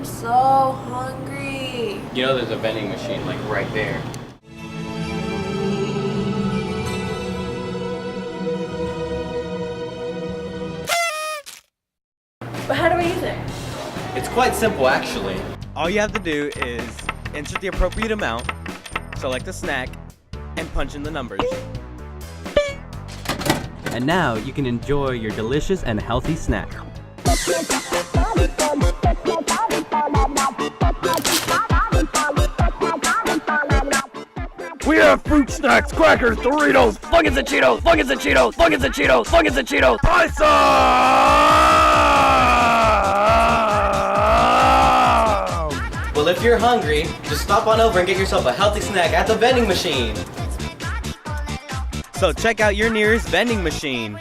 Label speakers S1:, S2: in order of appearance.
S1: I'm so hungry.
S2: You know there's a vending machine like right there.
S1: But how do I use it?
S2: It's quite simple actually.
S3: All you have to do is insert the appropriate amount, select a snack, and punch in the numbers.
S4: And now you can enjoy your delicious and healthy snack.
S3: We have fruit snacks, crackers, Doritos, Fuckins and Cheetos, Fuckins and Cheetos, Fuckins and Cheetos, Fuckins and Cheetos, Pizza!
S2: Well, if you're hungry, just stop on over and get yourself a healthy snack at the vending machine.
S3: So check out your nearest vending machine.